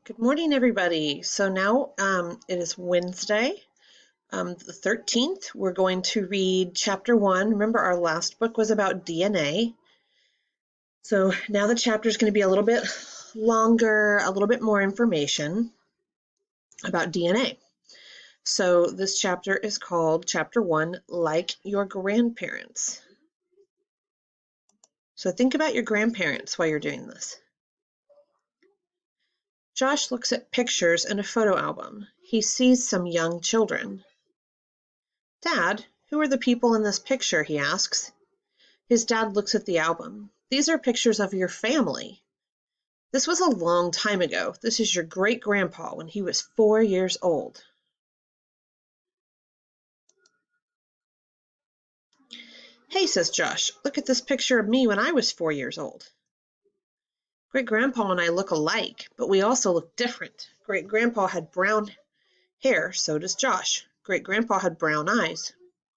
Good morning, everybody. So now it is Wednesday, the 13th. We're going to read chapter 1. Remember, our last book was about DNA. So now the chapter is going to be a little bit longer, a little bit more information about DNA. So this chapter is called Chapter 1, Like Your Grandparents. So think about your grandparents while you're doing this. Josh looks at pictures in a photo album. He sees some young children. Dad, who are the people in this picture? He asks. His dad looks at the album. These are pictures of your family. This was a long time ago. This is your great-grandpa when he was 4 years old. Hey, says Josh, look at this picture of me when I was 4 years old. Great-grandpa and I look alike, but we also look different. Great-grandpa had brown hair, so does Josh. Great-grandpa had brown eyes,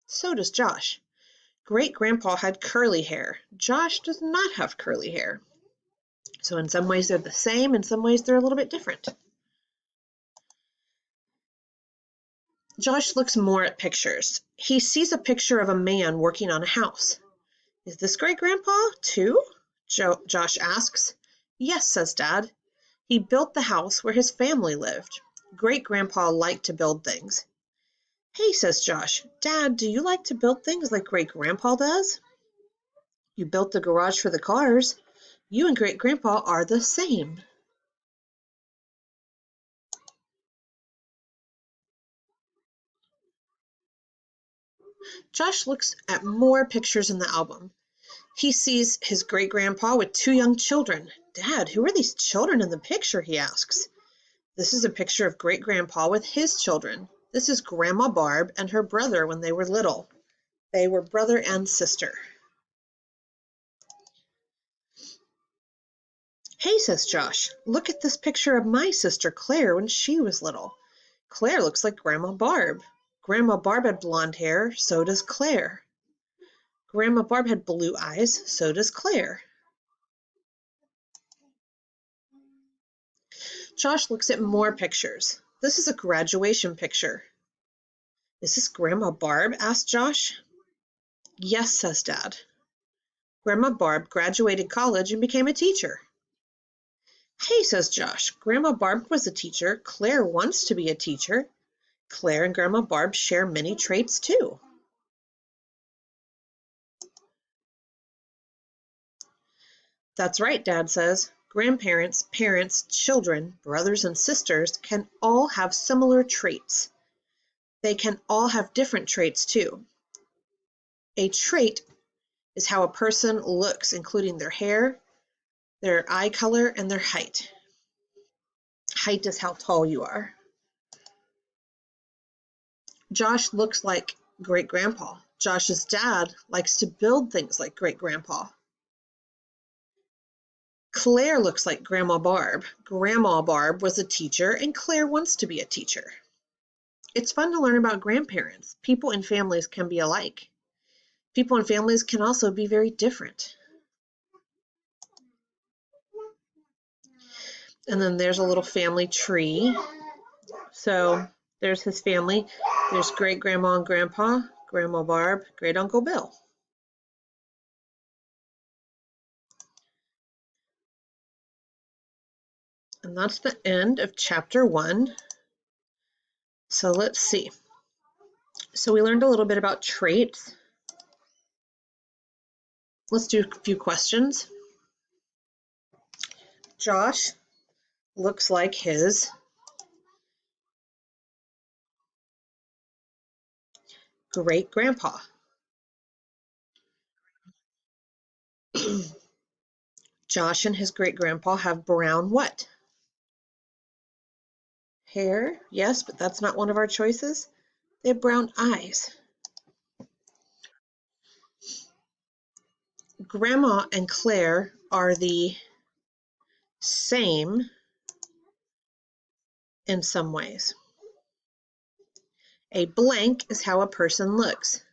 so does Josh. Great-grandpa had curly hair. Josh does not have curly hair. So in some ways they're the same, in some ways they're a little bit different. Josh looks more at pictures. He sees a picture of a man working on a house. Is this great-grandpa, too? Josh asks. Yes, says Dad. He built the house where his family lived. Great-grandpa liked to build things. Hey, says Josh, Dad, do you like to build things like great-grandpa does? You built the garage for the cars. You and great-grandpa are the same. Josh looks at more pictures in the album. He sees his great-grandpa with 2 young children. Dad, who are these children in the picture? He asks. This is a picture of great-grandpa with his children. This is Grandma Barb and her brother when they were little. They were brother and sister. Hey, says Josh, look at this picture of my sister Claire when she was little. Claire looks like Grandma Barb. Grandma Barb had blonde hair, so does Claire. Grandma Barb had blue eyes, so does Claire. Josh looks at more pictures. This is a graduation picture. Is this Grandma Barb? Asked Josh. Yes, says Dad. Grandma Barb graduated college and became a teacher. Hey, says Josh, Grandma Barb was a teacher. Claire wants to be a teacher. Claire and Grandma Barb share many traits too. That's right, Dad says. Grandparents, parents, children, brothers and sisters can all have similar traits. They can all have different traits too. A trait is how a person looks, including their hair, their eye color, and their height. Height is how tall you are. Josh looks like great-grandpa. Josh's dad likes to build things like great-grandpa. Claire looks like Grandma Barb. Grandma Barb was a teacher, and Claire wants to be a teacher. It's fun to learn about grandparents. People and families can be alike. People and families can also be very different. And then there's a little family tree. So there's his family. There's great-grandma and grandpa, Grandma Barb, great-uncle Bill. And that's the end of chapter 1. So let's see. So we learned a little bit about traits. Let's do a few questions. Josh looks like his great-grandpa. Josh and his great-grandpa have brown what? Hair, yes, but that's not one of our choices. They have brown eyes. Grandma and Claire are the same in some ways. A blank is how a person looks.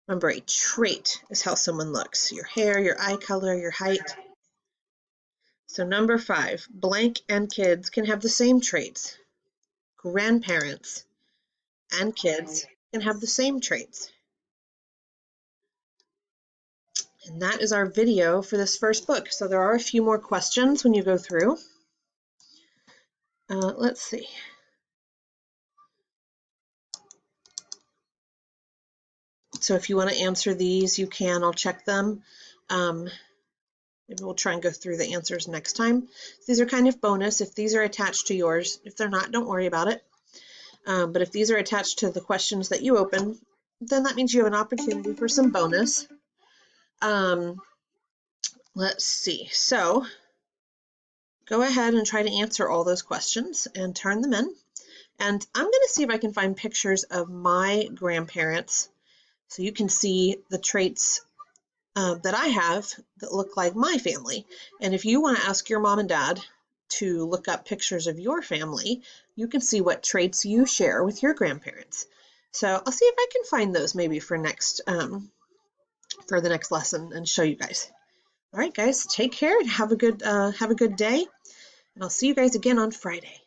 Remember, a trait is how someone looks. Your hair, your eye color, your height. So number 5, blank and kids can have the same traits. Grandparents and kids can have the same traits. And that is our video for this first book. So there are a few more questions when you go through. Let's see. So if you want to answer these, you can. I'll check them. Maybe we'll try and go through the answers next time. These are kind of bonus if these are attached to yours. If they're not, don't worry about it. But if these are attached to the questions that you open, then that means you have an opportunity for some bonus. Let's see. So go ahead and try to answer all those questions and turn them in. And I'm going to see if I can find pictures of my grandparents so you can see the traits that I have that look like my family. And if you want to ask your mom and dad to look up pictures of your family, you can see what traits you share with your grandparents. So I'll see if I can find those maybe for the next lesson and show you guys. All right, guys, take care and have a good day. And I'll see you guys again on Friday.